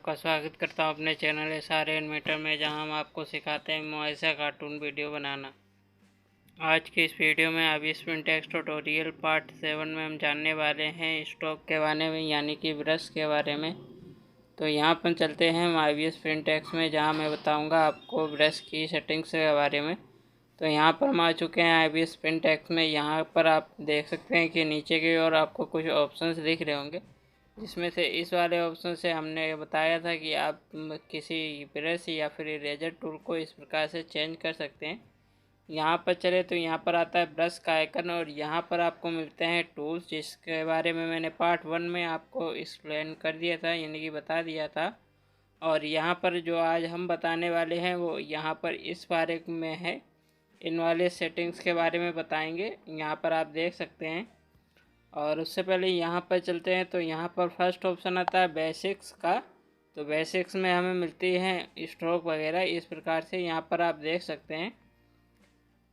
आपका स्वागत करता हूं अपने चैनल SR एनिमेटर में, जहां हम आपको सिखाते हैं मुआयसा कार्टून वीडियो बनाना। आज की इस वीडियो में IBS Printex ट्यूटोरियल पार्ट 7 में हम जानने वाले हैं स्ट्रोक के बारे में, यानी कि ब्रश के बारे में। तो यहाँ पर चलते हैं हम IBS Printex में, जहाँ मैं बताऊँगा आपको ब्रश की सेटिंग्स के बारे में। तो यहाँ पर हम आ चुके हैं IBS Printex में। यहाँ पर आप देख सकते हैं कि नीचे की ओर आपको कुछ ऑप्शंस दिख रहे होंगे, जिसमें से इस वाले ऑप्शन से हमने बताया था कि आप किसी ब्रश या फिर इरेजर टूल को इस प्रकार से चेंज कर सकते हैं। यहाँ पर चले तो यहाँ पर आता है ब्रश का आइकन, और यहाँ पर आपको मिलते हैं टूल्स, जिसके बारे में मैंने पार्ट 1 में आपको एक्सप्लेन कर दिया था, यानी कि बता दिया था। और यहाँ पर जो आज हम बताने वाले हैं वो यहाँ पर इस बारे में है, इन वाले सेटिंग्स के बारे में बताएंगे। यहाँ पर आप देख सकते हैं। और उससे पहले यहाँ पर चलते हैं तो यहाँ पर फर्स्ट ऑप्शन आता है बेसिक्स का। तो बेसिक्स में हमें मिलती हैं स्ट्रोक वगैरह इस प्रकार से, यहाँ पर आप देख सकते हैं,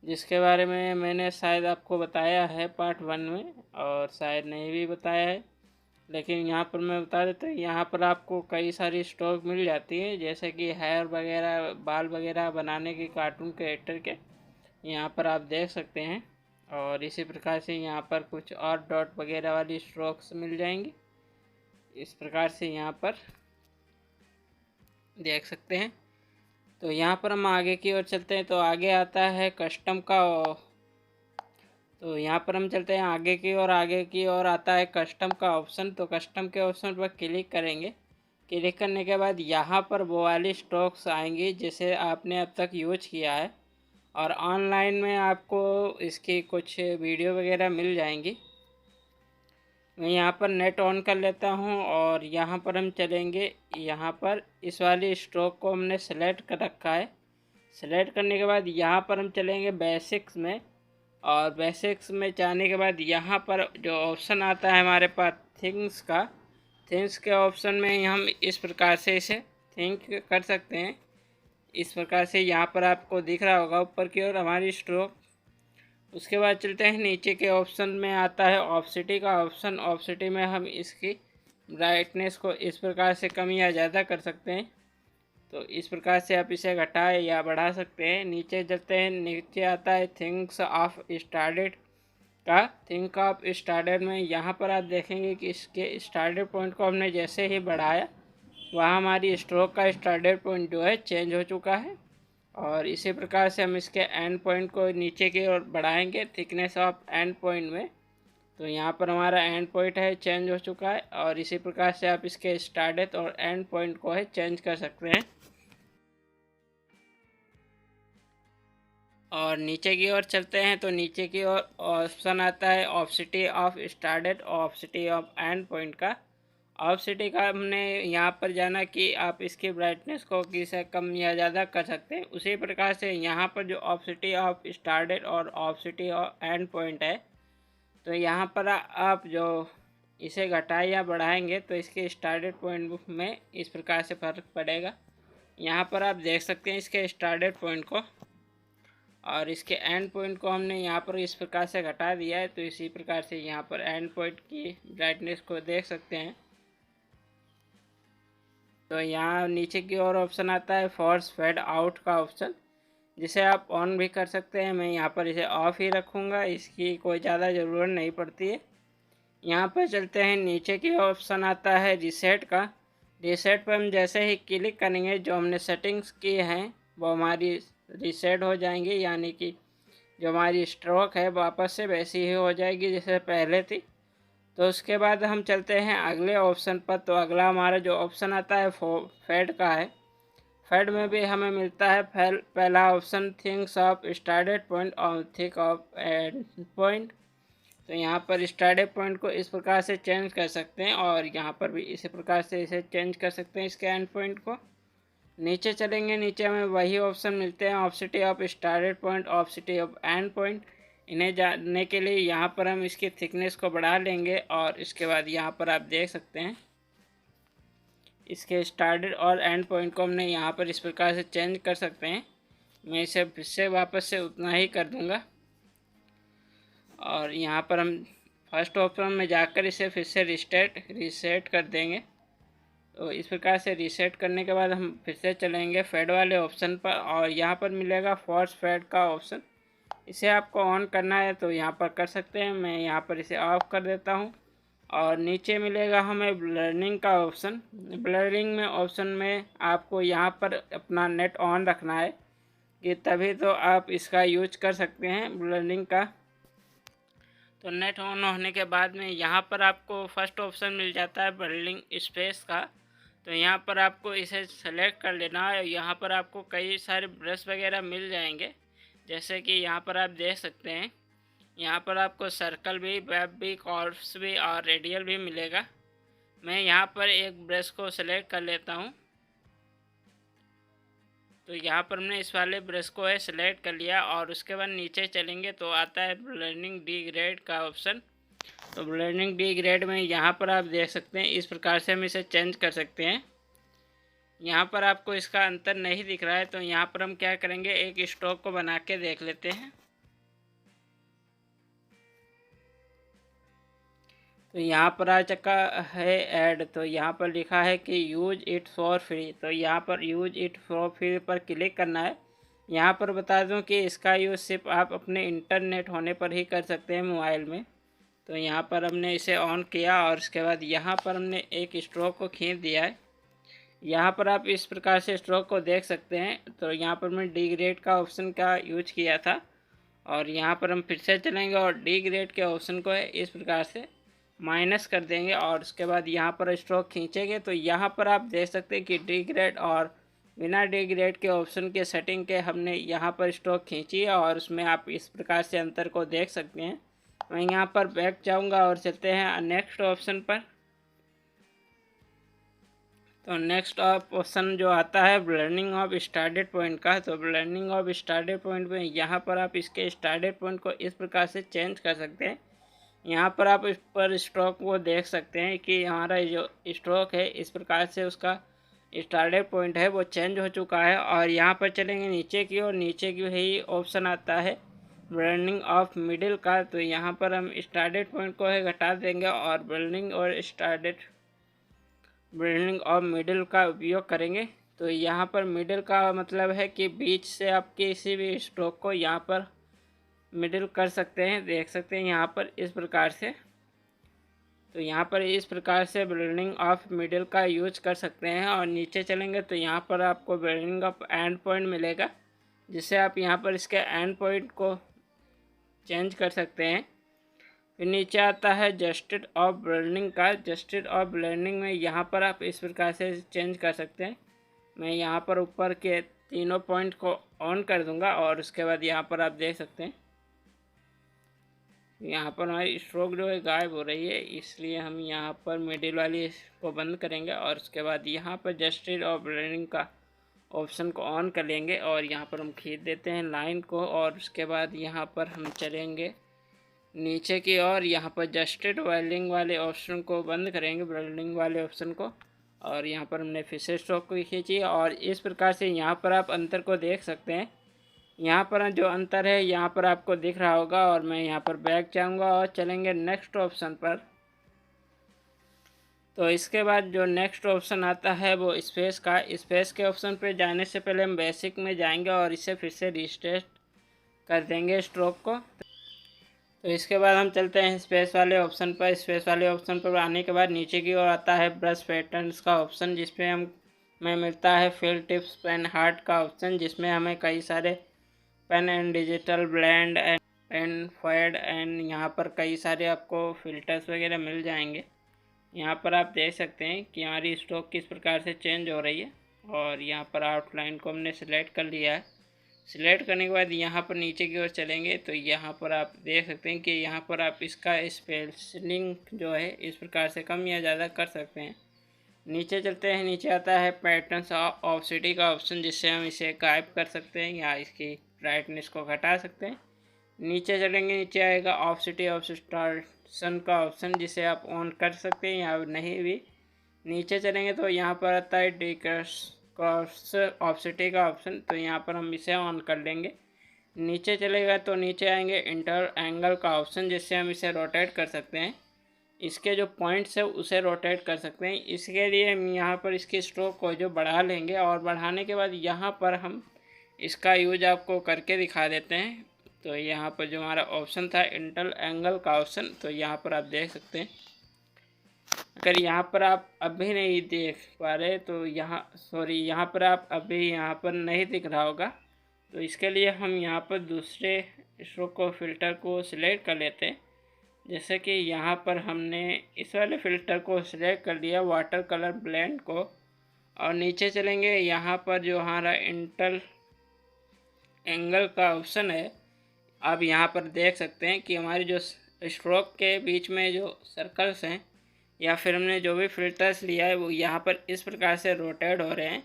जिसके बारे में मैंने शायद आपको बताया है पार्ट 1 में, और शायद नहीं भी बताया है, लेकिन यहाँ पर मैं बता देता हूँ। यहाँ पर आपको कई सारी स्ट्रोक मिल जाती है, जैसे कि हेयर वगैरह, बाल वगैरह बनाने के कार्टून कैरेक्टर के, यहाँ पर आप देख सकते हैं। और इसी प्रकार से यहाँ पर कुछ और डॉट वगैरह वाली स्ट्रोक्स मिल जाएंगी, इस प्रकार से यहाँ पर देख सकते हैं। तो यहाँ पर हम आगे की ओर चलते हैं तो आगे आता है कस्टम का। तो यहाँ पर हम चलते हैं आगे की ओर, आगे की ओर आता है कस्टम का ऑप्शन। तो कस्टम के ऑप्शन पर क्लिक करेंगे। क्लिक करने के बाद यहाँ पर वो वाली स्ट्रोक्स आएंगी जिसे आपने अब तक यूज किया है, और ऑनलाइन में आपको इसकी कुछ वीडियो वगैरह मिल जाएंगी। मैं यहाँ पर नेट ऑन कर लेता हूँ, और यहाँ पर हम चलेंगे। यहाँ पर इस वाली स्ट्रोक को हमने सेलेक्ट कर रखा है। सेलेक्ट करने के बाद यहाँ पर हम चलेंगे बेसिक्स में, और बेसिक्स में जाने के बाद यहाँ पर जो ऑप्शन आता है हमारे पास थिंग्स का, थिंग्स के ऑप्शन में हम इस प्रकार से इसे थिंक कर सकते हैं। इस प्रकार से यहाँ पर आपको दिख रहा होगा ऊपर की ओर हमारी स्ट्रोक। उसके बाद चलते हैं नीचे के ऑप्शन में आता है ऑप्सिटी का ऑप्शन। ऑप्सिटी में हम इसकी ब्राइटनेस को इस प्रकार से कम या ज़्यादा कर सकते हैं। तो इस प्रकार से आप इसे घटाए या बढ़ा सकते हैं। नीचे चलते हैं, नीचे आता है थिंक्स ऑफ स्टार्टेड का। थिंक ऑफ स्टार्टेड में यहाँ पर आप देखेंगे कि इसके स्टार्टेड पॉइंट को हमने जैसे ही बढ़ाया, वहाँ हमारी स्ट्रोक का स्टार्टेड पॉइंट जो है चेंज हो चुका है। और इसी प्रकार से हम इसके एंड पॉइंट को नीचे की ओर बढ़ाएंगे थिकनेस ऑफ एंड पॉइंट में। तो यहाँ पर हमारा एंड पॉइंट है चेंज हो चुका है, और इसी प्रकार से आप इसके स्टार्टेड और एंड पॉइंट को है चेंज कर सकते हैं। और नीचे की ओर चलते हैं तो नीचे की ओर ऑप्शन आता है ऑप्सिटी ऑफ स्टार्टेड और ऑप्सिटी ऑफ एंड पॉइंट का। ऑप्सिटी का हमने यहाँ पर जाना कि आप इसकी ब्राइटनेस को किसे कम या ज़्यादा कर सकते हैं। उसी प्रकार से यहाँ पर जो ऑप्सिटी ऑफ स्टार्टेड और ऑप्सिटी ऑफ एंड पॉइंट है, तो यहाँ पर आप जो इसे घटाए या बढ़ाएंगे तो इसके स्टार्टेड पॉइंट में इस प्रकार से फ़र्क पड़ेगा। यहाँ पर आप देख सकते हैं इसके स्टार्टेड पॉइंट को, और इसके एंड पॉइंट को हमने यहाँ पर इस प्रकार से घटा दिया है। तो इसी प्रकार से यहाँ पर एंड पॉइंट की ब्राइटनेस को देख सकते हैं। तो यहाँ नीचे की ओर ऑप्शन आता है फोर्स फेड आउट का ऑप्शन, जिसे आप ऑन भी कर सकते हैं। मैं यहाँ पर इसे ऑफ ही रखूँगा, इसकी कोई ज़्यादा ज़रूरत नहीं पड़ती है। यहाँ पर चलते हैं, नीचे की ऑप्शन आता है रीसेट का। रीसेट पर हम जैसे ही क्लिक करेंगे, जो हमने सेटिंग्स की हैं वो हमारी रीसेट हो जाएंगी, यानी कि जो हमारी स्ट्रोक है वापस से वैसी ही हो जाएगी जैसे पहले थी। तो उसके बाद हम चलते हैं अगले ऑप्शन पर। तो अगला हमारा जो ऑप्शन आता है फेड का है। फेड में भी हमें मिलता है पहला option things of started point और थिक ऑफ एंड पॉइंट। तो यहाँ पर स्टार्टेड पॉइंट को इस प्रकार से चेंज कर सकते हैं, और यहाँ पर भी इसी प्रकार से इसे चेंज कर सकते हैं इसके एंड पॉइंट को। नीचे चलेंगे, नीचे हमें वही ऑप्शन मिलते हैं opacity of started point, opacity of and point. इन्हें जानने के लिए यहाँ पर हम इसकी थिकनेस को बढ़ा लेंगे, और इसके बाद यहाँ पर आप देख सकते हैं इसके स्टार्टेड और एंड पॉइंट को हमने यहाँ पर इस प्रकार से चेंज कर सकते हैं। मैं इसे फिर से वापस से उतना ही कर दूँगा, और यहाँ पर हम फर्स्ट ऑप्शन में जाकर इसे फिर से रीसेट कर देंगे। तो इस प्रकार से रीसेट करने के बाद हम फिर से चलेंगे फेड वाले ऑप्शन पर और यहाँ पर मिलेगा फोर्स फेड का ऑप्शन। इसे आपको ऑन करना है तो यहाँ पर कर सकते हैं। मैं यहाँ पर इसे ऑफ कर देता हूँ। और नीचे मिलेगा हमें ब्लरिंग का ऑप्शन। ब्लरिंग में ऑप्शन में आपको यहाँ पर अपना नेट ऑन रखना है कि तभी तो आप इसका यूज कर सकते हैं ब्लरिंग का। तो नेट ऑन होने के बाद में यहाँ पर आपको फर्स्ट ऑप्शन मिल जाता है ब्लरिंग स्पेस का। तो यहाँ पर आपको इसे सेलेक्ट कर लेना है। यहाँ पर आपको कई सारे ब्रश वगैरह मिल जाएंगे, जैसे कि यहाँ पर आप देख सकते हैं। यहाँ पर आपको सर्कल भी, वेब भी, कॉर्व्स भी और रेडियल भी मिलेगा। मैं यहाँ पर एक ब्रश को सेलेक्ट कर लेता हूँ। तो यहाँ पर हमने इस वाले ब्रश को है सेलेक्ट कर लिया और उसके बाद नीचे चलेंगे तो आता है ब्लेंडिंग डिग्रेड का ऑप्शन। तो ब्लेंडिंग डिग्रेड में यहाँ पर आप देख सकते हैं इस प्रकार से हम इसे चेंज कर सकते हैं। यहाँ पर आपको इसका अंतर नहीं दिख रहा है तो यहाँ पर हम क्या करेंगे, एक स्ट्रोक को बना के देख लेते हैं। तो यहाँ पर आ चुका है ऐड। तो यहाँ पर लिखा है कि यूज इट फॉर फ्री। तो यहाँ पर यूज इट फॉर फ्री पर क्लिक करना है। यहाँ पर बता दूँ कि इसका यूज़ सिर्फ आप अपने इंटरनेट होने पर ही कर सकते हैं मोबाइल में। तो यहाँ पर हमने इसे ऑन किया और उसके बाद यहाँ पर हमने एक स्ट्रोक को खींच दिया है। यहाँ पर आप इस प्रकार से स्ट्रोक को देख सकते हैं। तो यहाँ पर मैं डिग्रेड का ऑप्शन का यूज किया था और यहाँ पर हम फिर से चलेंगे और डिग्रेड के ऑप्शन को इस प्रकार से माइनस कर देंगे और उसके बाद यहाँ पर स्ट्रोक खींचेंगे। तो यहाँ पर आप देख सकते हैं कि डिग्रेड और बिना डिग्रेड के ऑप्शन के सेटिंग के हमने यहाँ पर स्ट्रोक खींची है और उसमें आप इस प्रकार से अंतर को देख सकते हैं। मैं यहाँ पर बैक जाऊँगा और चलते हैं नेक्स्ट ऑप्शन पर। तो नेक्स्ट ऑप्शन जो आता है ब्लेंडिंग ऑफ स्टार्टेड पॉइंट का। तो ब्लेंडिंग ऑफ स्टार्टेड पॉइंट में यहाँ पर आप इसके स्टार्टेड पॉइंट को इस प्रकार से चेंज कर सकते हैं। यहाँ पर आप इस पर स्ट्रोक को देख सकते हैं कि हमारा जो स्ट्रोक है इस प्रकार से उसका स्टार्टेड पॉइंट है वो चेंज हो चुका है। और यहाँ पर चलेंगे नीचे की और नीचे की ही ऑप्शन आता है ब्लेंडिंग ऑफ मिडिल का। तो यहाँ पर हम स्टार्टेड पॉइंट को है घटा देंगे और ब्लेंडिंग ऑफ मिडिल का उपयोग करेंगे। तो यहाँ पर मिडिल का मतलब है कि बीच से आप किसी भी स्ट्रोक को यहाँ पर मिडिल कर सकते हैं, देख सकते हैं यहाँ पर इस प्रकार से। तो यहाँ पर इस प्रकार से ब्लेंडिंग ऑफ मिडिल का यूज कर सकते हैं। और नीचे चलेंगे तो यहाँ पर आपको ब्लेंडिंग ऑफ एंड पॉइंट मिलेगा, जिससे आप यहाँ पर इसके एंड पॉइंट को चेंज कर सकते हैं। फिर नीचे आता है जस्टिस ऑफ ब्लेंडिंग का। जस्टिस ऑफ ब्लेंडिंग में यहाँ पर आप इस प्रकार से चेंज कर सकते हैं। मैं यहाँ पर ऊपर के तीनों पॉइंट को ऑन कर दूँगा और उसके बाद यहाँ पर आप देख सकते हैं यहाँ पर हमारी स्ट्रोक जो है गायब हो रही है, इसलिए हम यहाँ पर मिडिल वाली को बंद करेंगे और उसके बाद यहाँ पर जस्टिस ऑफ ब्लेंडिंग का ऑप्शन को ऑन कर लेंगे और यहाँ पर हम खींच देते हैं लाइन को। और उसके बाद यहाँ पर हम चलेंगे नीचे की और यहाँ पर जस्टिस वेल्डिंग वाले ऑप्शन को बंद करेंगे, ब्लेंडिंग वाले ऑप्शन को। और यहाँ पर हमने फिर से स्ट्रोक को खींची और इस प्रकार से यहाँ पर आप अंतर को देख सकते हैं। यहाँ पर जो अंतर है यहाँ पर आपको दिख रहा होगा। और मैं यहाँ पर बैक जाऊँगा और चलेंगे नेक्स्ट ऑप्शन पर। तो इसके बाद जो नेक्स्ट ऑप्शन आता है वो स्पेस का। स्पेस के ऑप्शन पर जाने से पहले हम बेसिक में जाएंगे और इसे फिर से रिस्टार्ट कर देंगे स्ट्रोक को। तो इसके बाद हम चलते हैं स्पेस वाले ऑप्शन पर। स्पेस वाले ऑप्शन पर आने के बाद नीचे की ओर आता है ब्रश पैटर्न्स का ऑप्शन, जिसमें हमें मिलता है फिल टिप्स पेन हार्ट का ऑप्शन, जिसमें हमें कई सारे pen and digital blend and fade and यहाँ पर कई सारे आपको फिल्टर्स वगैरह मिल जाएंगे। यहाँ पर आप देख सकते हैं कि हमारी स्ट्रोक किस प्रकार से चेंज हो रही है। और यहाँ पर आउटलाइन को हमने सिलेक्ट कर लिया है। सिलेक्ट करने के बाद यहाँ पर नीचे की ओर चलेंगे तो यहाँ पर आप देख सकते हैं कि यहाँ पर आप इसका स्पेलिंग जो है इस प्रकार से कम या ज़्यादा कर सकते हैं। नीचे चलते हैं, नीचे आता है पैटर्न्स ऑफ सिटी का ऑप्शन, जिससे हम इसे गायब कर सकते हैं या इसकी ब्राइटनेस को घटा सकते हैं। नीचे चलेंगे, नीचे आएगा ऑफ सिटी ऑफ स्टार्सन का ऑप्शन, जिसे आप ऑन कर सकते हैं या नहीं भी। नीचे चलेंगे तो यहाँ पर आता है क्रॉस ऑफ सिटी का ऑप्शन, तो यहाँ पर हम इसे ऑन कर लेंगे। नीचे चलेगा तो नीचे आएंगे इंटर एंगल का ऑप्शन, जिससे हम इसे रोटेट कर सकते हैं। इसके जो पॉइंट्स है उसे रोटेट कर सकते हैं। इसके लिए हम यहाँ पर इसकी स्ट्रोक को जो बढ़ा लेंगे और बढ़ाने के बाद यहाँ पर हम इसका यूज आपको करके दिखा देते हैं। तो यहाँ पर जो हमारा ऑप्शन था इंटरनल एंगल का ऑप्शन, तो यहाँ पर आप देख सकते हैं। अगर यहाँ पर आप अभी नहीं देख पा रहे तो यहाँ पर आप अभी यहाँ पर नहीं दिख रहा होगा, तो इसके लिए हम यहाँ पर दूसरे स्ट्रोक को फ़िल्टर को सिलेक्ट कर लेते हैं। जैसे कि यहाँ पर हमने इस वाले फ़िल्टर को सिलेक्ट कर लिया, वाटर कलर ब्लेंड को, और नीचे चलेंगे। यहाँ पर जो हमारा इंटरनल एंगल का ऑप्शन है, आप यहाँ पर देख सकते हैं कि हमारी जो स्ट्रोक के बीच में जो सर्कल्स हैं या फिर हमने जो भी फ़िल्टर्स लिया है वो यहाँ पर इस प्रकार से रोटेट हो रहे हैं,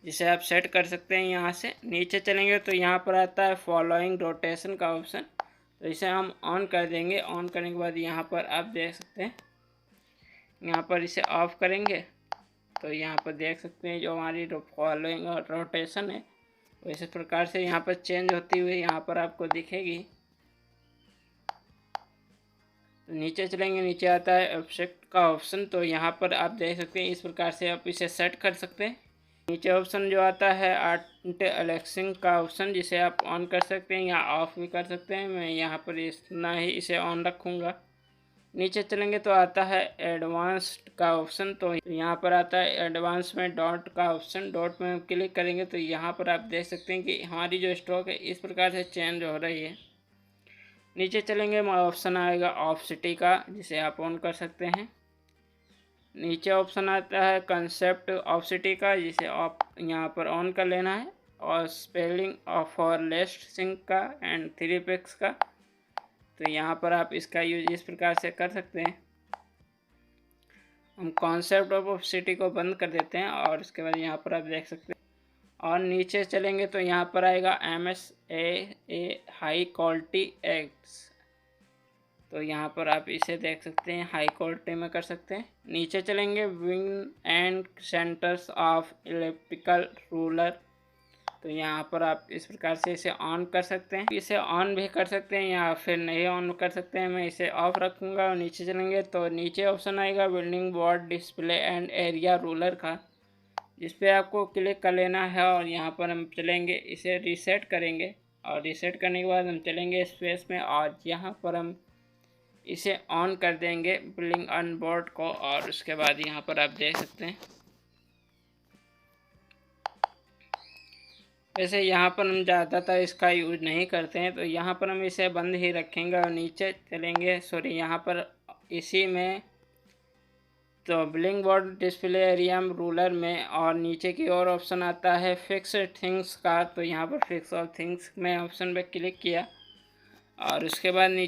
जिसे आप सेट कर सकते हैं। यहाँ से नीचे चलेंगे तो यहाँ पर आता है फॉलोइंग रोटेशन का ऑप्शन, तो इसे हम ऑन कर देंगे। ऑन करने के बाद यहाँ पर आप देख सकते हैं, यहाँ पर इसे ऑफ करेंगे तो यहाँ पर देख सकते हैं जो हमारी फॉलोइंग और रोटेशन है वो इस प्रकार से यहाँ पर चेंज होती हुई यहाँ पर आपको दिखेगी। तो नीचे चलेंगे, नीचे आता है ऑब्जेक्ट का ऑप्शन, तो यहाँ पर आप देख सकते हैं इस प्रकार से आप इसे सेट कर सकते हैं। नीचे ऑप्शन जो आता है एंटी अलियासिंग का ऑप्शन, जिसे आप ऑन कर सकते हैं या ऑफ भी कर सकते हैं। मैं यहाँ पर इतना ही इसे ऑन रखूँगा। नीचे चलेंगे तो आता है एडवांस्ड का ऑप्शन, तो यहाँ पर आता है एडवांस में डॉट का ऑप्शन। डॉट में हम क्लिक करेंगे तो यहाँ पर आप देख सकते हैं कि हमारी जो स्ट्रोक है इस प्रकार से चेंज हो रही है। नीचे चलेंगे, ऑप्शन आएगा ऑप्सिटी का, जिसे आप ऑन कर सकते हैं। नीचे ऑप्शन आता है कंसेप्ट ऑप्सिटी का, जिसे आप यहाँ पर ऑन कर लेना है, और स्पेलिंग फॉर लेस्ट सिंक का एंड 3 पिक्स का, तो यहाँ पर आप इसका यूज इस प्रकार से कर सकते हैं। हम कॉन्सेप्ट ऑफ ऑप्सिटी को बंद कर देते हैं और उसके बाद यहाँ पर आप देख सकते हैं। और नीचे चलेंगे तो यहाँ पर आएगा MSAA हाई क्वालिटी एग्स, तो यहाँ पर आप इसे देख सकते हैं, हाई क्वालिटी में कर सकते हैं। नीचे चलेंगे wing and centres of electrical ruler, तो यहाँ पर आप इस प्रकार से इसे ऑन कर सकते हैं। इसे ऑन भी कर सकते हैं या फिर नहीं ऑन कर सकते हैं। मैं इसे ऑफ रखूँगा। और नीचे चलेंगे तो नीचे ऑप्शन आएगा building board display and area ruler का, जिस पे आपको क्लिक कर लेना है। और यहाँ पर हम चलेंगे, इसे रीसेट करेंगे, और रीसेट करने के बाद हम चलेंगे स्पेस में, और यहाँ पर हम इसे ऑन कर देंगे बिल्डिंग ऑन बोर्ड को। और उसके बाद यहाँ पर आप देख सकते हैं, वैसे यहाँ पर हम ज़्यादातर इसका यूज नहीं करते हैं, तो यहाँ पर हम इसे बंद ही रखेंगे। और नीचे चलेंगे, सॉरी यहाँ पर इसी में तो billing board display area ruler में, और नीचे की ओर ऑप्शन आता है फिक्स थिंग्स का, तो यहाँ पर फिक्स ऑल थिंग्स में ऑप्शन पे क्लिक किया। और उसके बाद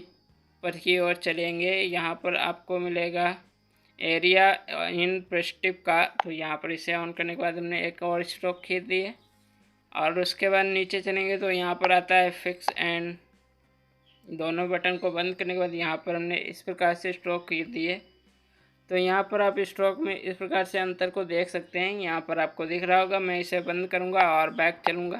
ऊपर की ओर चलेंगे, यहाँ पर आपको मिलेगा एरिया इन प्रेस्टिव का, तो यहाँ पर इसे ऑन करने के बाद हमने एक और स्ट्रोक खींच दी है। और उसके बाद नीचे चलेंगे तो यहाँ पर आता है फिक्स एंड, दोनों बटन को बंद करने के बाद यहाँ पर हमने इस प्रकार से स्ट्रोक खींच दिए। तो यहाँ पर आप स्ट्रोक में इस प्रकार से अंतर को देख सकते हैं, यहाँ पर आपको दिख रहा होगा। मैं इसे बंद करूँगा और बैक चलूँगा।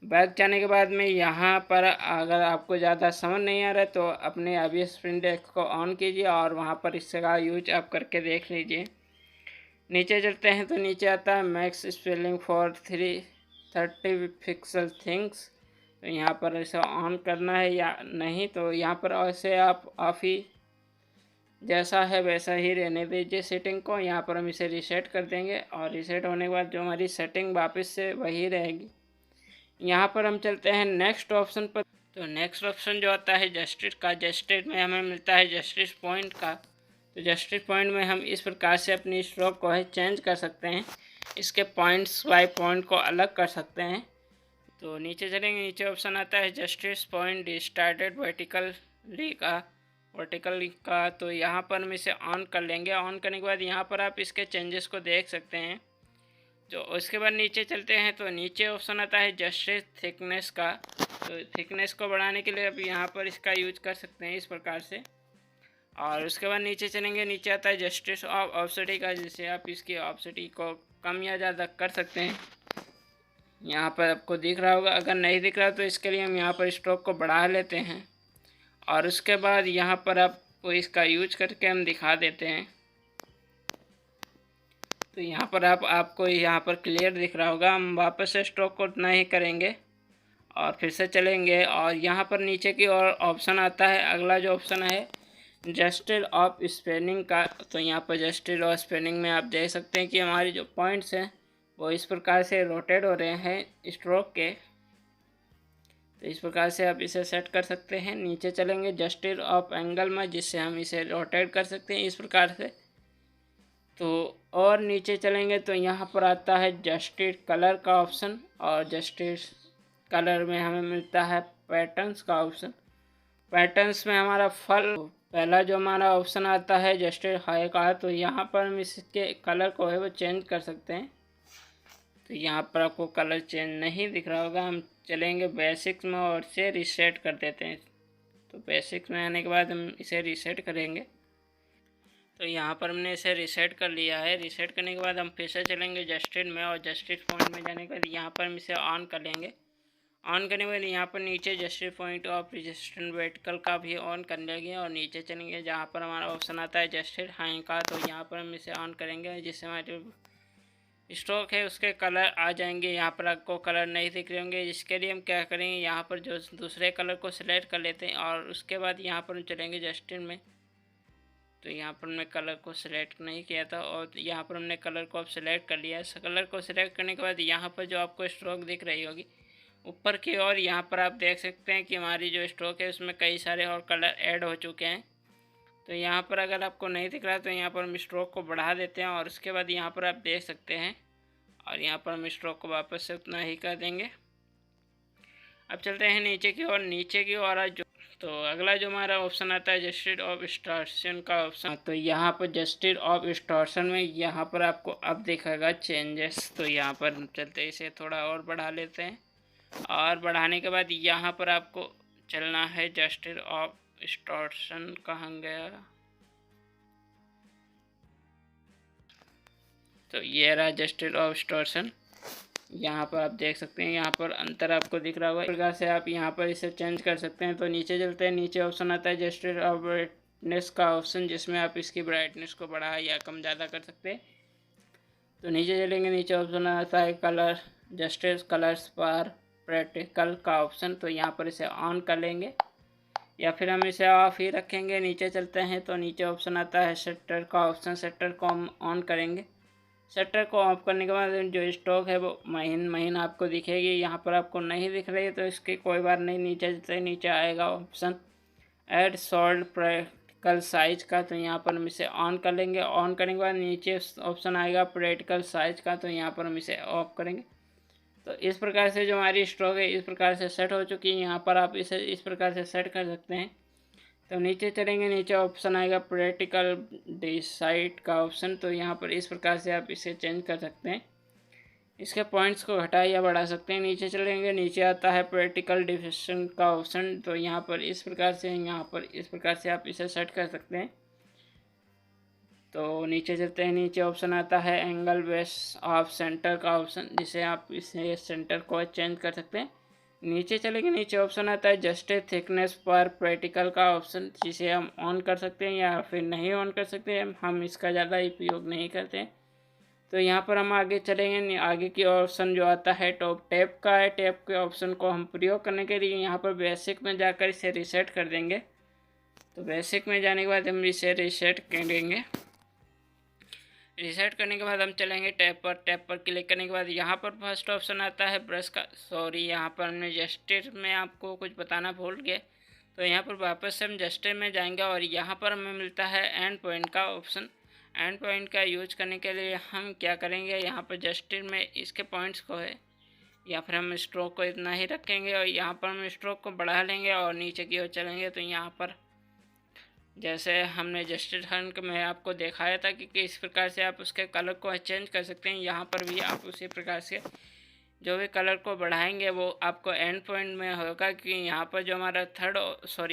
बैक जाने के बाद में यहाँ पर अगर आपको ज़्यादा समझ नहीं आ रहा है तो अपने अभी स्प्रिंट डेस्क को ऑन कीजिए और वहाँ पर इसका यूज आप करके देख लीजिए। नीचे चलते हैं तो नीचे आता है max spelling for 330 pixel things, तो यहाँ पर इसे ऑन करना है या नहीं, तो यहाँ पर ऐसे आप ऑफ ही जैसा है वैसा ही रहने दीजिए सेटिंग को। यहाँ पर हम इसे रीसेट कर देंगे, और रीसेट होने के बाद जो हमारी सेटिंग वापस से वही रहेगी। यहाँ पर हम चलते हैं नेक्स्ट ऑप्शन पर, तो नेक्स्ट ऑप्शन जो आता है जस्टिस का, जस्टिस में हमें मिलता है जस्टिस पॉइंट का। तो जस्टिस पॉइंट में हम इस प्रकार से अपनी स्ट्रोक को है चेंज कर सकते हैं, इसके पॉइंट्स बाय पॉइंट को अलग कर सकते हैं। तो नीचे चलेंगे, नीचे ऑप्शन आता है जस्टिस पॉइंट स्टार्टेड वर्टिकल का, तो यहाँ पर हम इसे ऑन कर लेंगे। ऑन करने के बाद यहाँ पर आप इसके चेंजेस को देख सकते हैं। तो उसके बाद नीचे चलते हैं तो नीचे ऑप्शन आता है जस्टिस थिकनेस का, तो थिकनेस को बढ़ाने के लिए आप यहाँ पर इसका यूज कर सकते हैं इस प्रकार से। और उसके बाद नीचे चलेंगे, नीचे आता है जस्टिस ऑफ ऑप्सिटी का, जिससे आप इसकी ऑप्सिटी को कम या ज़्यादा कर सकते हैं। यहाँ पर आपको दिख रहा होगा, अगर नहीं दिख रहा तो इसके लिए हम यहाँ पर स्ट्रोक को बढ़ा लेते हैं। और उसके बाद यहाँ पर आप आपको इसका यूज करके हम दिखा देते हैं। तो यहाँ पर आपको यहाँ पर क्लियर दिख रहा होगा। हम वापस से स्ट्रोक को उतना ही करेंगे और फिर से चलेंगे, और यहाँ पर नीचे की ओर ऑप्शन आता है। अगला जो ऑप्शन है जस्टिस ऑफ स्पेनिंग का, तो यहाँ पर जस्टिस ऑफ स्पेनिंग में आप देख सकते हैं कि हमारे जो पॉइंट्स हैं वो इस प्रकार से रोटेट हो रहे हैं स्ट्रोक के। तो इस प्रकार से आप इसे सेट कर सकते हैं। नीचे चलेंगे जस्टिस ऑफ एंगल में, जिससे हम इसे रोटेट कर सकते हैं इस प्रकार से। तो और नीचे चलेंगे तो यहाँ पर आता है जस्टिस कलर का ऑप्शन, और जस्टिस कलर में हमें मिलता है पैटर्न्स का ऑप्शन। पैटर्न्स में हमारा फल पहला जो हमारा ऑप्शन आता है जस्टिस हाई का, तो यहाँ पर हम इसके कलर को है वो चेंज कर सकते हैं। तो यहाँ पर आपको कलर चेंज नहीं दिख रहा होगा। हम चलेंगे बेसिक्स में और इसे रीसेट कर देते हैं। तो बेसिक्स में आने के बाद हम इसे रीसेट करेंगे। तो यहाँ पर हमने इसे रीसेट कर लिया है। रीसेट करने के बाद हम फिर से चलेंगे जस्टिस में, और जस्टिस पॉइंट में जाने के बाद यहाँ पर हम इसे ऑन कर लेंगे। ऑन करने के बाद यहाँ पर नीचे justice point of resistance vertical का भी ऑन कर लेंगे, और नीचे चलेंगे जहाँ पर हमारा ऑप्शन आता है जस्टिस हाई का, तो यहाँ पर हम इसे ऑन करेंगे, जिससे हमारे स्ट्रोक है उसके कलर आ जाएंगे। यहाँ पर आपको कलर नहीं दिख रहे होंगे। इसके लिए हम क्या करेंगे, यहाँ पर जो दूसरे कलर को सिलेक्ट कर लेते हैं, और उसके बाद यहाँ पर हम चलेंगे जस्टिस में। तो यहाँ पर हमने कलर को सिलेक्ट नहीं किया था, और यहाँ पर हमने कलर को अब सिलेक्ट कर लिया है। कलर को सिलेक्ट करने के बाद यहाँ पर जो आपको स्ट्रोक दिख रही होगी ऊपर की ओर, यहाँ पर आप देख सकते हैं कि हमारी जो स्ट्रोक है उसमें कई सारे और कलर ऐड हो चुके हैं। तो यहाँ पर अगर आपको नहीं दिख रहा तो यहाँ पर हम स्ट्रोक को बढ़ा देते हैं, और उसके बाद यहाँ पर आप देख सकते हैं, और यहाँ पर हम स्ट्रोक को वापस से उतना ही कर देंगे। अब चलते हैं नीचे की ओर। नीचे की ओर जो तो अगला जो हमारा ऑप्शन आता है जस्टिस ऑफ डिस्टॉर्शन का ऑप्शन। तो यहाँ पर जस्टिस ऑफ डिस्टॉर्शन में यहाँ पर आपको अब दिखेगा चेंजेस। तो यहाँ पर चलते इसे थोड़ा और बढ़ा लेते हैं, और बढ़ाने के बाद यहाँ पर आपको चलना है जस्टिस ऑफ डिस्टॉर्शन। कहाँ गया, तो ये रहा जस्टिस ऑफ डिस्टॉर्शन। यहाँ पर आप देख सकते हैं, यहाँ पर अंतर आपको दिख रहा होगा। इस प्रकार से आप यहाँ पर इसे चेंज कर सकते हैं। तो नीचे चलते हैं। नीचे ऑप्शन आता है जस्टिस ऑफ ब्राइटनेस का ऑप्शन, जिसमें आप इसकी ब्राइटनेस को बढ़ा या कम ज़्यादा कर सकते हैं। तो नीचे चलेंगे, नीचे ऑप्शन आता है कलर जस्टिस कलर्स पर प्रैक्टिकल का ऑप्शन। तो यहाँ पर इसे ऑन कर लेंगे, या फिर हम इसे ऑफ ही रखेंगे। नीचे चलते हैं तो नीचे ऑप्शन आता है शटर का ऑप्शन। शटर को हम ऑन करेंगे। शटर को ऑफ करने के बाद जो स्टॉक है वो महीन महीन आपको दिखेगी। यहाँ पर आपको नहीं दिख रही है तो इसकी कोई बात नहीं। नीचे आएगा option add sold practical size का, तो यहाँ पर हम इसे ऑन कर लेंगे। ऑन करने के बाद नीचे ऑप्शन आएगा प्रैक्टिकल साइज का, तो यहाँ पर हम इसे ऑफ करेंगे। तो इस प्रकार से जो हमारी स्ट्रोक है इस प्रकार से सेट हो चुकी है। यहाँ पर आप इसे इस प्रकार से सेट कर सकते हैं। तो नीचे चलेंगे, नीचे ऑप्शन आएगा प्रैक्टिकल डिसाइड का ऑप्शन। तो यहाँ पर इस प्रकार से आप इसे चेंज कर सकते हैं, इसके पॉइंट्स को घटा या बढ़ा सकते हैं। नीचे चलेंगे, नीचे आता है प्रैक्टिकल डिफिशन का ऑप्शन। तो यहाँ पर इस प्रकार से आप इसे सेट कर सकते हैं। तो नीचे चलते हैं, नीचे ऑप्शन आता है एंगल बेस ऑफ सेंटर का ऑप्शन, जिसे आप इसे सेंटर को चेंज कर सकते हैं। नीचे चलेंगे, नीचे ऑप्शन आता है जस्टिस थिकनेस पर प्रैक्टिकल का ऑप्शन, जिसे हम ऑन कर सकते हैं या फिर नहीं ऑन कर सकते हैं। हम इसका ज़्यादा उपयोग नहीं करते हैं। तो यहाँ पर हम आगे चलेंगे, आगे की ऑप्शन जो आता है टॉप टैप का है। टैप के ऑप्शन को हम प्रयोग करने के लिए यहाँ पर बेसिक में जाकर इसे रीसेट कर देंगे। तो बेसिक में जाने के बाद हम इसे रीसेट करेंगे। रीसेट करने के बाद हम चलेंगे टैप पर क्लिक करने के बाद यहाँ पर फर्स्ट ऑप्शन आता है ब्रश का। यहाँ पर हमने जस्टिस में आपको कुछ बताना भूल गए। तो यहाँ पर वापस से हम जस्टिस में जाएंगे, और यहाँ पर हमें मिलता है एंड पॉइंट का ऑप्शन। एंड पॉइंट का यूज करने के लिए हम क्या करेंगे, यहाँ पर जस्टिस में इसके पॉइंट्स को है, या फिर हम स्ट्रोक को इतना ही रखेंगे, और यहाँ पर हम स्ट्रोक को बढ़ा लेंगे और नीचे की ओर चलेंगे। तो यहाँ पर जैसे हमने जस्टिस हंक में आपको दिखाया था कि किस प्रकार से आप उसके कलर को चेंज कर सकते हैं, यहाँ पर भी आप उसी प्रकार से जो भी कलर को बढ़ाएंगे वो आपको एंड पॉइंट में होगा। कि यहाँ पर जो हमारा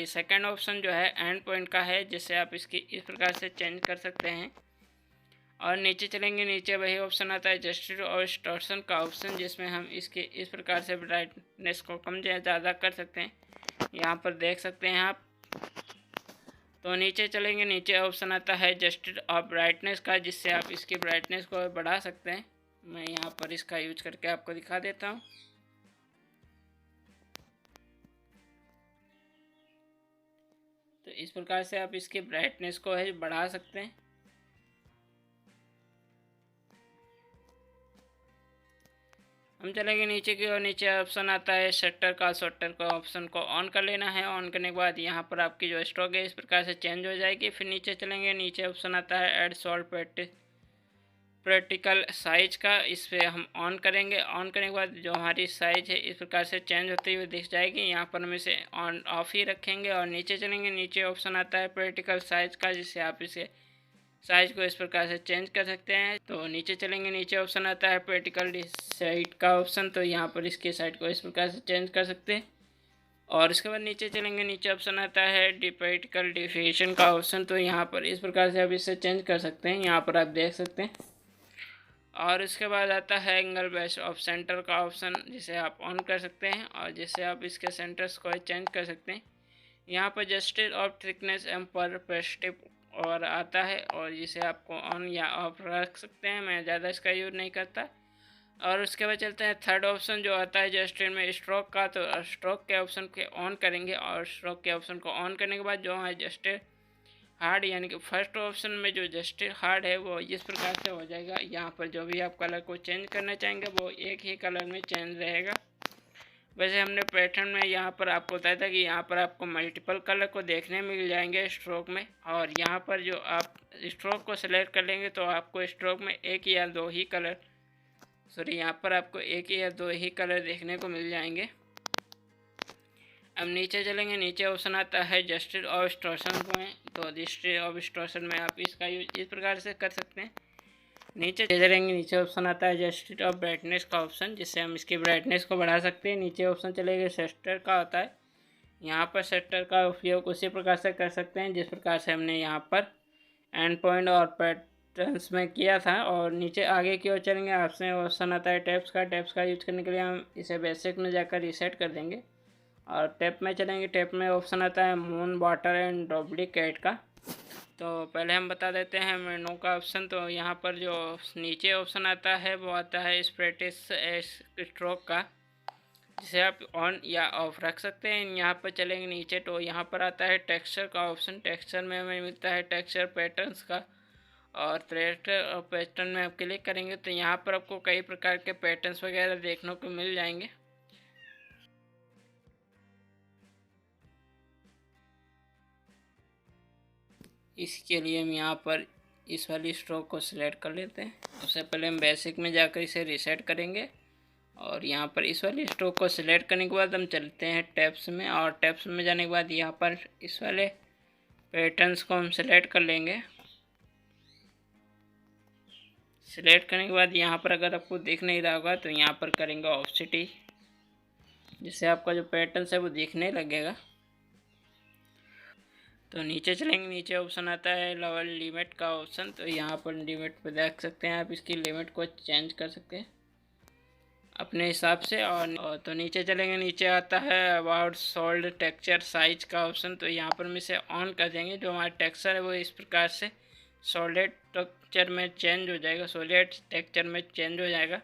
सेकंड ऑप्शन जो है एंड पॉइंट का है, जिससे आप इसकी इस प्रकार से चेंज कर सकते हैं। और नीचे चलेंगे, नीचे वही ऑप्शन आता है जस्टिस और डिस्टॉर्शन का ऑप्शन, जिसमें हम इसके इस प्रकार से ब्राइटनेस को कम या ज़्यादा कर सकते हैं। यहाँ पर देख सकते हैं आप। तो नीचे चलेंगे, नीचे ऑप्शन आता है एडजस्ट ऑफ ब्राइटनेस का, जिससे आप इसकी ब्राइटनेस को बढ़ा सकते हैं। मैं यहाँ पर इसका यूज करके आपको दिखा देता हूँ। तो इस प्रकार से आप इसकी ब्राइटनेस को है बढ़ा सकते हैं। हम चलेंगे नीचे की ओर, नीचे ऑप्शन आता है शटर का। शटर का ऑप्शन को ऑन कर लेना है। ऑन करने के बाद यहाँ पर आपकी जो स्ट्रोक है इस प्रकार से चेंज हो जाएगी। फिर नीचे चलेंगे, नीचे ऑप्शन आता है ऐड सॉल्ट प्रैक्टिकल साइज का, इस पर हम ऑन करेंगे। ऑन करने के बाद जो हमारी साइज है इस प्रकार से चेंज होती हुई दिख जाएगी। यहाँ पर हम इसे ऑन ऑफ ही रखेंगे और नीचे चलेंगे, नीचे ऑप्शन आता है प्रैक्टिकल साइज का, जिससे आप इसे साइज को इस प्रकार से चेंज कर सकते हैं। तो नीचे चलेंगे, नीचे ऑप्शन आता है प्रैक्टिकल साइड का ऑप्शन, तो यहाँ पर इसके साइड को इस प्रकार से चेंज कर सकते हैं। और इसके बाद नीचे चलेंगे, नीचे ऑप्शन आता है प्रैक्टिकल डिफिनेशन का ऑप्शन, तो यहाँ पर इस प्रकार से आप इसे चेंज कर सकते हैं। यहाँ पर आप देख सकते हैं। और इसके बाद आता है एंगल बेस ऑफ सेंटर का ऑप्शन, जिसे आप ऑन कर सकते हैं और जिससे आप इसके सेंटर्स को चेंज कर सकते हैं। यहाँ पर जस्टिस ऑफ थिकनेस एम पर पेस्टिव और आता है, और जिसे आपको ऑन या ऑफ रख सकते हैं। मैं ज़्यादा इसका यूज़ नहीं करता। और उसके बाद चलते हैं थर्ड ऑप्शन जो आता है जस्टिस में स्ट्रोक का। तो स्ट्रोक के ऑप्शन के ऑन करेंगे और स्ट्रोक के ऑप्शन को ऑन करने के बाद जो है जस्टिस हार्ड, यानी कि फर्स्ट ऑप्शन में जो जस्टिस हार्ड है वो इस प्रकार से हो जाएगा। यहाँ पर जो भी आप कलर को चेंज करना चाहेंगे वो एक ही कलर में चेंज रहेगा। वैसे हमने पैटर्न में यहाँ पर आपको बताया था कि यहाँ पर आपको मल्टीपल कलर को देखने मिल जाएंगे स्ट्रोक में। और यहाँ पर जो आप स्ट्रोक को सिलेक्ट कर लेंगे तो आपको स्ट्रोक में एक या दो ही कलर, सॉरी यहाँ पर आपको एक या दो ही कलर देखने को मिल जाएंगे। अब नीचे चलेंगे, नीचे ऑप्शन आता है जस्टिस ऑफ डिस्टॉर्शन में। तो जस्टिस ऑफ डिस्टॉर्शन में आप इसका यूज इस प्रकार से कर सकते हैं। नीचे चलेंगे, नीचे ऑप्शन आता है जस्टिस ऑफ ब्राइटनेस का ऑप्शन, जिससे हम इसकी ब्राइटनेस को बढ़ा सकते हैं। नीचे ऑप्शन चलेंगे शटर का आता है। यहाँ पर शटर का उपयोग उसी प्रकार से कर सकते हैं जिस प्रकार से हमने यहाँ पर एंड पॉइंट और पैटर्न्स में किया था। और नीचे आगे की ओर चलेंगे, आपसे ऑप्शन आता है टैप्स का। टैप्स का यूज करने के लिए हम इसे बेसिक में जाकर रीसेट कर देंगे और टैप में चलेंगे। टैप में ऑप्शन आता है मून, वाटर एंड डुप्लीकेट का। तो पहले हम बता देते हैं मेनू का ऑप्शन। तो यहाँ पर जो नीचे ऑप्शन आता है वो आता है स्प्रेटिस स्ट्रोक का, जिसे आप ऑन या ऑफ रख सकते हैं। यहाँ पर चलेंगे नीचे तो यहाँ पर आता है टेक्सचर का ऑप्शन। टेक्सचर में हमें मिलता है टेक्सचर पैटर्न्स का, और थ्रेड और पैटर्न में आप क्लिक करेंगे तो यहाँ पर आपको कई प्रकार के पैटर्न्स वगैरह देखने को मिल जाएंगे। इसके लिए हम यहाँ पर इस वाली स्ट्रोक को सिलेक्ट कर लेते हैं। उससे पहले हम बेसिक में जाकर इसे रीसेट करेंगे और यहाँ पर इस वाली स्ट्रोक को सिलेक्ट करने के बाद हम चलते हैं टैप्स में। और टैप्स में जाने के बाद यहाँ पर इस वाले पैटर्न्स को हम सिलेक्ट कर लेंगे। सिलेक्ट करने के बाद यहाँ पर अगर आपको दिख नहीं रहा होगा तो यहाँ पर करेंगे ऑफसेटी, जिससे आपका जो पैटर्न है वो दिखने लगेगा। तो नीचे चलेंगे, नीचे ऑप्शन आता है लेवल लिमिट का ऑप्शन। तो यहाँ पर लिमिट पर देख सकते हैं आप इसकी लिमिट को चेंज कर सकते हैं अपने हिसाब से। और तो नीचे चलेंगे, नीचे आता है अबाउट सोल्ड टेक्सचर साइज का ऑप्शन। तो यहाँ पर हम इसे ऑन कर देंगे। जो हमारा टेक्सचर है वो इस प्रकार से सॉलिड टेक्सचर में चेंज हो जाएगा, सॉलिड टेक्सचर में चेंज हो जाएगा।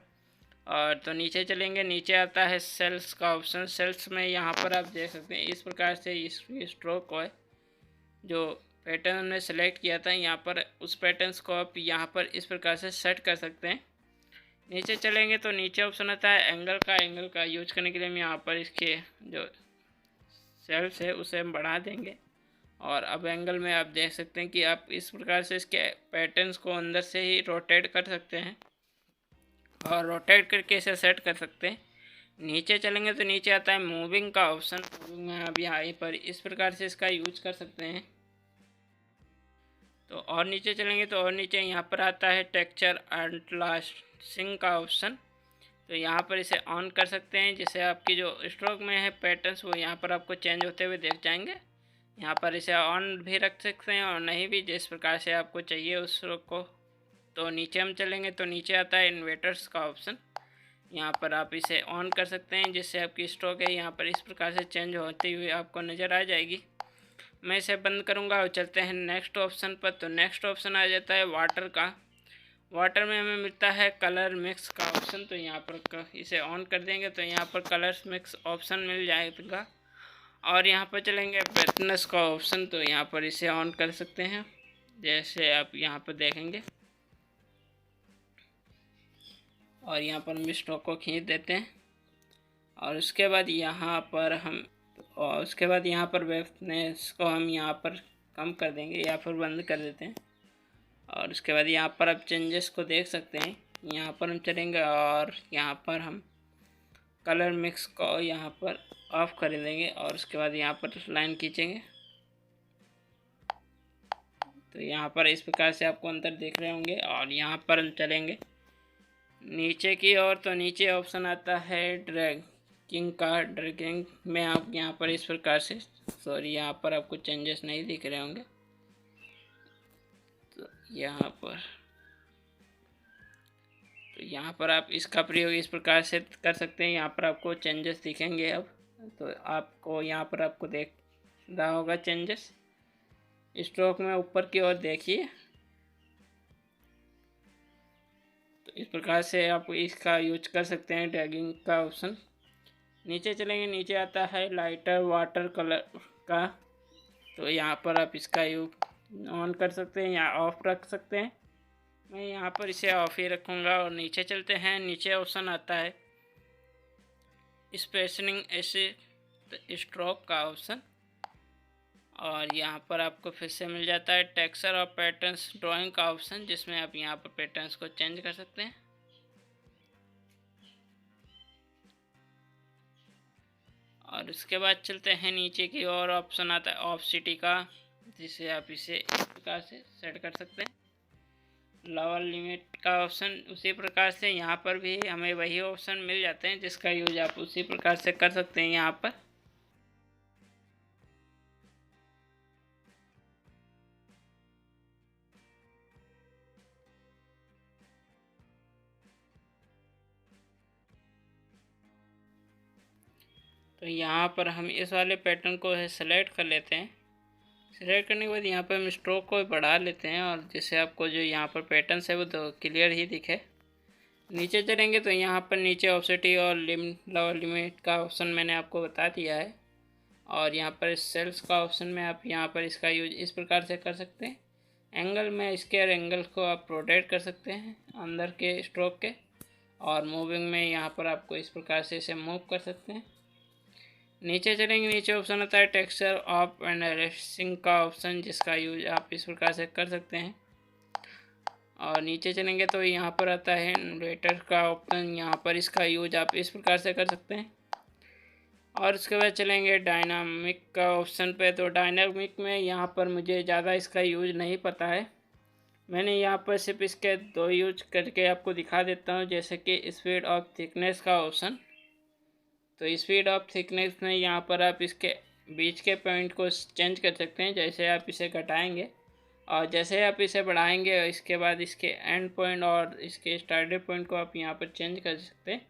और तो नीचे चलेंगे, नीचे आता है सेल्स का ऑप्शन। सेल्स में यहाँ पर आप देख सकते हैं इस प्रकार से इस स्ट्रोक को है जो पैटर्न हमने सेलेक्ट किया था यहाँ पर, उस पैटर्न्स को आप यहाँ पर इस प्रकार से सेट कर सकते हैं। नीचे चलेंगे तो नीचे ऑप्शन आता है एंगल का। एंगल का यूज करने के लिए हम यहाँ पर इसके जो सेल्स है उसे हम बढ़ा देंगे। और अब एंगल में आप देख सकते हैं कि आप इस प्रकार से इसके पैटर्न्स को अंदर से ही रोटेट कर सकते हैं और रोटेट करके इसे सेट कर सकते हैं। नीचे चलेंगे तो नीचे आता है मूविंग का ऑप्शन। मूविंग में आप यहाँ पर इस प्रकार से इसका यूज कर सकते हैं। तो और नीचे चलेंगे तो और नीचे यहाँ पर आता है टेक्सचर एंटलास्टिंग का ऑप्शन। तो यहाँ पर इसे ऑन कर सकते हैं, जिससे आपकी जो स्ट्रोक में है पैटर्न्स वो यहाँ पर आपको चेंज होते हुए देख जाएंगे। यहाँ पर इसे ऑन भी रख सकते हैं और नहीं भी, जिस प्रकार से आपको चाहिए उस स्ट्रोक को। तो नीचे हम चलेंगे तो नीचे आता है इन्वर्टर्स का ऑप्शन। यहाँ पर आप इसे ऑन कर सकते हैं, जिससे आपकी स्ट्रोक है यहाँ पर इस प्रकार से चेंज होती हुई आपको नज़र आ जाएगी। मैं इसे बंद करूँगा और चलते हैं नेक्स्ट ऑप्शन पर। तो नेक्स्ट ऑप्शन आ जाता है वाटर का। वाटर में हमें मिलता है कलर मिक्स का ऑप्शन। तो यहाँ पर इसे ऑन कर देंगे तो यहाँ पर कलर मिक्स ऑप्शन मिल जाएगा। और यहाँ पर चलेंगे ब्राइटनेस का ऑप्शन। तो यहाँ पर इसे ऑन कर सकते हैं, जैसे आप यहाँ पर देखेंगे। और यहाँ पर हम स्ट्रोक को खींच देते हैं और उसके बाद यहाँ पर ब्राइटनेस को हम यहाँ पर कम कर देंगे या फिर बंद कर देते हैं। और उसके बाद यहाँ पर आप चेंजेस को देख सकते हैं। यहाँ पर हम चलेंगे और यहाँ पर हम कलर मिक्स को यहाँ पर ऑफ कर देंगे और उसके बाद यहाँ पर लाइन खींचेंगे। तो यहाँ पर इस प्रकार से आपको अंतर देख रहे होंगे। और यहाँ पर हम चलेंगे नीचे की ओर। तो नीचे ऑप्शन आता है ड्रैगिंग में आप यहाँ पर इस प्रकार से, सॉरी यहाँ पर आपको चेंजेस नहीं दिख रहे होंगे। तो यहाँ पर आप इसका प्रयोग इस प्रकार से कर सकते हैं। यहाँ पर आपको चेंजेस दिखेंगे। अब तो आपको यहाँ पर आपको देख रहा होगा चेंजेस। स्ट्रोक में ऊपर की ओर देखिए। तो इस प्रकार से आप इसका यूज कर सकते हैं ड्रैगिंग का ऑप्शन। नीचे चलेंगे, नीचे आता है लाइटर वाटर कलर का। तो यहाँ पर आप इसका यूज ऑन कर सकते हैं या ऑफ रख सकते हैं। मैं यहाँ पर इसे ऑफ ही रखूँगा। और नीचे चलते हैं, नीचे ऑप्शन आता है स्पेशलिंग ऐसे स्ट्रोक का ऑप्शन। और यहाँ पर आपको फिर से मिल जाता है टेक्सचर और पैटर्न्स ड्राइंग का ऑप्शन, जिसमें आप यहाँ पर पैटर्न्स को चेंज कर सकते हैं। और उसके बाद चलते हैं नीचे की और ऑप्शन आता है ऑप्सिटी का, जिसे आप इसे इस प्रकार से सेट कर सकते हैं। लोअर लिमिट का ऑप्शन उसी प्रकार से यहाँ पर भी हमें वही ऑप्शन मिल जाते हैं, जिसका यूज आप उसी प्रकार से कर सकते हैं यहाँ पर। तो यहाँ पर हम इस वाले पैटर्न को सेलेक्ट कर लेते हैं। सेलेक्ट करने के बाद यहाँ पर हम स्ट्रोक को बढ़ा लेते हैं और जिससे आपको जो यहाँ पर पैटर्न है वो तो क्लियर ही दिखे। नीचे चलेंगे तो यहाँ पर नीचे ऑफसेटी और लोअर लिमिट का ऑप्शन मैंने आपको बता दिया है। और यहाँ पर सेल्स का ऑप्शन में आप यहाँ पर इसका यूज इस प्रकार से कर सकते हैं। एंगल में स्क्वायर एंगल को आप रोटेट कर सकते हैं अंदर के स्ट्रोक के। और मूविंग में यहाँ पर आपको इस प्रकार से इसे मूव कर सकते हैं। नीचे चलेंगे, नीचे ऑप्शन आता है टेक्सचर ऑफ एंड रेसिंग का ऑप्शन, जिसका यूज आप इस प्रकार से कर सकते हैं। और नीचे चलेंगे तो यहाँ पर आता है रेटर का ऑप्शन, यहाँ पर इसका यूज आप इस प्रकार से कर सकते हैं। और उसके बाद चलेंगे डायनामिक का ऑप्शन पे। तो डायनामिक में यहाँ पर मुझे ज़्यादा इसका यूज नहीं पता है। मैंने यहाँ पर सिर्फ इसके दो यूज करके आपको दिखा देता हूँ, जैसे कि स्पीड ऑफ थिकनेस का ऑप्शन। तो स्पीड ऑफ थिकनेस में यहाँ पर आप इसके बीच के पॉइंट को चेंज कर सकते हैं। जैसे आप इसे घटाएंगे और जैसे आप इसे बढ़ाएंगे, इसके बाद इसके एंड पॉइंट और इसके स्टार्टेड पॉइंट को आप यहाँ पर चेंज कर सकते हैं।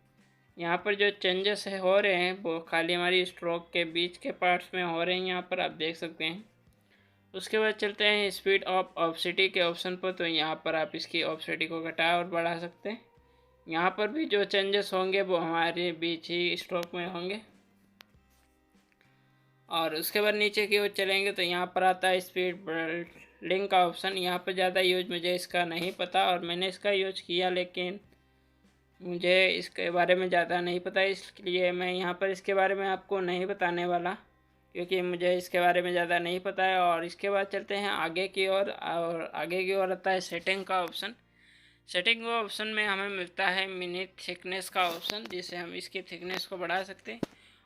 यहाँ पर जो चेंजेस हो रहे हैं वो खाली हमारी स्ट्रोक के बीच के पार्ट्स में हो रहे हैं, यहाँ पर आप देख सकते हैं। उसके बाद चलते हैं स्पीड ऑफ ऑप्सिटी के ऑप्शन पर। तो यहाँ पर आप इसकी ऑप्सिटी को घटा और बढ़ा सकते हैं। यहाँ पर भी जो चेंजेस होंगे वो हमारे बीच ही स्ट्रोक में होंगे। और उसके बाद नीचे की ओर चलेंगे तो यहाँ पर आता है स्पीड बिल्डिंग का ऑप्शन। यहाँ पर ज़्यादा यूज मुझे इसका नहीं पता और मैंने इसका यूज किया, लेकिन मुझे इसके बारे में ज़्यादा नहीं पता, इसलिए मैं यहाँ पर इसके बारे में आपको नहीं बताने वाला, क्योंकि मुझे इसके बारे में ज़्यादा नहीं पता है। और इसके बाद चलते हैं आगे की ओर और आगे की ओर आता है सेटिंग का ऑप्शन। सेटिंग ऑप्शन में हमें मिलता है मिनी थिकनेस का ऑप्शन, जिससे हम इसकी थिकनेस को बढ़ा सकते हैं।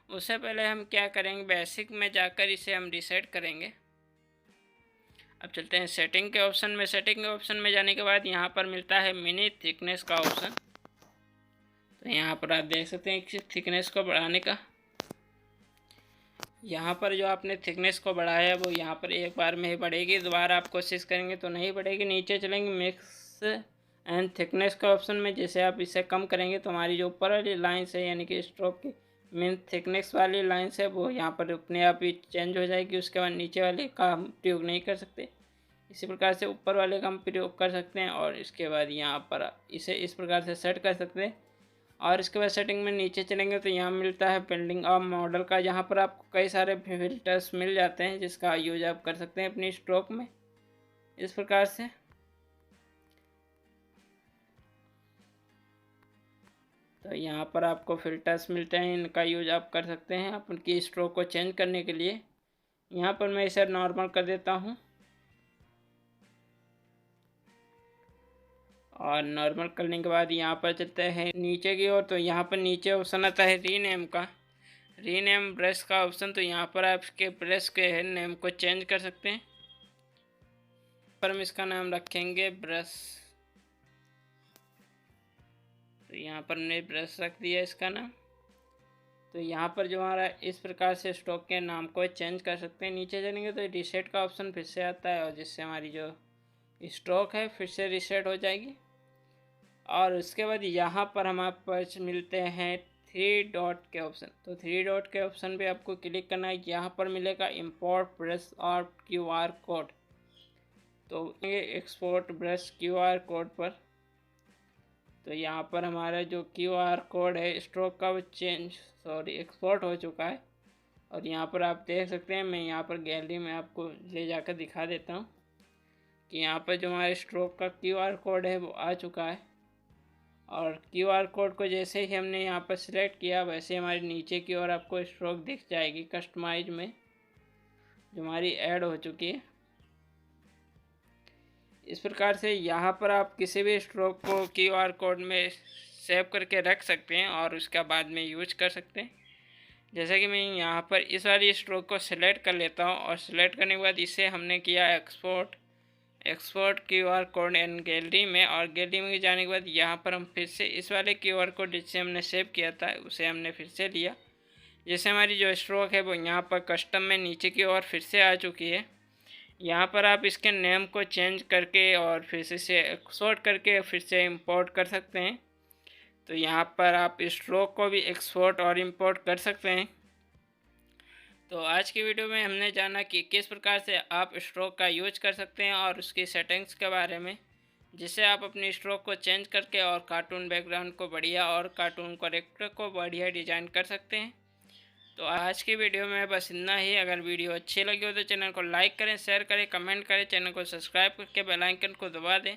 उससे पहले हम क्या करेंगे, बेसिक में जाकर इसे हम रीसेट करेंगे। अब चलते हैं सेटिंग के ऑप्शन में। सेटिंग के ऑप्शन में जाने के बाद यहाँ पर मिलता है मिनी थिकनेस का ऑप्शन। तो यहाँ पर आप देख सकते हैं कि थिकनेस को बढ़ाने का, यहाँ पर जो आपने थिकनेस को बढ़ाया है वो यहाँ पर एक बार में ही बढ़ेगी, दोबारा आप कोशिश करेंगे तो नहीं बढ़ेगी। नीचे चलेंगे मिक्स एंड थिकनेस का ऑप्शन में, जैसे आप इसे कम करेंगे तो हमारी जो ऊपर वाली लाइन है यानी कि स्ट्रोक की मीन थिकनेस वाली लाइन्स है वो यहाँ पर अपने आप ही चेंज हो जाएगी। उसके बाद नीचे वाले का हम प्रयोग नहीं कर सकते। इसी प्रकार से ऊपर वाले का हम प्रयोग कर सकते हैं और इसके बाद यहाँ पर इसे इस प्रकार से सेट कर सकते हैं। और इसके बाद सेटिंग में नीचे चलेंगे तो यहाँ मिलता है बिल्डिंग और मॉडल का, जहाँ पर आपको कई सारे फिल्टर्स मिल जाते हैं जिसका यूज आप कर सकते हैं अपनी स्ट्रोक में इस प्रकार से। तो यहाँ पर आपको फिल्टर्स मिलते हैं, इनका यूज आप कर सकते हैं आप उनकी स्ट्रोक को चेंज करने के लिए। यहाँ पर मैं इसे नॉर्मल कर देता हूँ और नॉर्मल करने के बाद यहाँ पर चलते हैं नीचे की ओर। तो यहाँ पर नीचे ऑप्शन आता है रीनेम का, रीनेम ब्रश का ऑप्शन। तो यहाँ पर आप इसके ब्रश के नेम को चेंज कर सकते हैं। पर हम इसका नाम रखेंगे ब्रश। तो यहाँ पर हमने ब्रश रख दिया इसका नाम। तो यहाँ पर जो हमारा इस प्रकार से स्ट्रोक के नाम को चेंज कर सकते हैं। नीचे चलेंगे तो रीसेट का ऑप्शन फिर से आता है और जिससे हमारी जो स्ट्रोक है फिर से रीसेट हो जाएगी। और उसके बाद यहाँ पर हमारे पास मिलते हैं 3 डॉट के ऑप्शन। तो 3 डॉट के ऑप्शन पे आपको क्लिक करना है। यहाँ पर मिलेगा इंपोर्ट ब्रश और QR कोड। तो ये एक्सपोर्ट ब्रश QR कोड पर। तो यहाँ पर हमारा जो QR कोड है स्ट्रोक का वो एक्सपोर्ट हो चुका है। और यहाँ पर आप देख सकते हैं, मैं यहाँ पर गैलरी में आपको ले जाकर दिखा देता हूँ कि यहाँ पर जो हमारे स्ट्रोक का QR कोड है वो आ चुका है। और QR कोड को जैसे ही हमने यहाँ पर सिलेक्ट किया वैसे हमारे नीचे की ओर आपको स्ट्रोक दिख जाएगी कस्टमाइज में, जो हमारी ऐड हो चुकी है। इस प्रकार से यहाँ पर आप किसी भी स्ट्रोक को QR कोड में सेव करके रख सकते हैं और उसका बाद में यूज कर सकते हैं। जैसे कि मैं यहाँ पर इस वाली स्ट्रोक को सिलेक्ट कर लेता हूँ और सिलेक्ट करने के बाद इसे हमने किया एक्सपोर्ट QR कोड इन गैलरी में। और गैलरी में जाने के बाद यहाँ पर हम फिर से इस वाले QR कोड जिससे हमने सेव किया था उसे हमने फिर से लिया, जिससे हमारी जो स्ट्रोक है वो यहाँ पर कस्टम में नीचे की ओर फिर से आ चुकी है। यहाँ पर आप इसके नेम को चेंज करके और फिर से इसे एक्सपोर्ट करके फिर से इंपोर्ट कर सकते हैं। तो यहाँ पर आप स्ट्रोक को भी एक्सपोर्ट और इंपोर्ट कर सकते हैं। तो आज की वीडियो में हमने जाना कि किस प्रकार से आप स्ट्रोक का यूज कर सकते हैं और उसकी सेटिंग्स के बारे में, जिससे आप अपनी स्ट्रोक को चेंज करके और कार्टून बैकग्राउंड को बढ़िया और कार्टून कैरेक्टर को बढ़िया डिज़ाइन कर सकते हैं। तो आज की वीडियो में बस इतना ही। अगर वीडियो अच्छी लगी हो तो चैनल को लाइक करें, शेयर करें, कमेंट करें, चैनल को सब्सक्राइब करके बेल आइकन को दबा दें,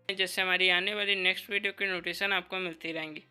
जिससे हमारी आने वाली नेक्स्ट वीडियो की नोटिफिकेशन आपको मिलती रहेंगी।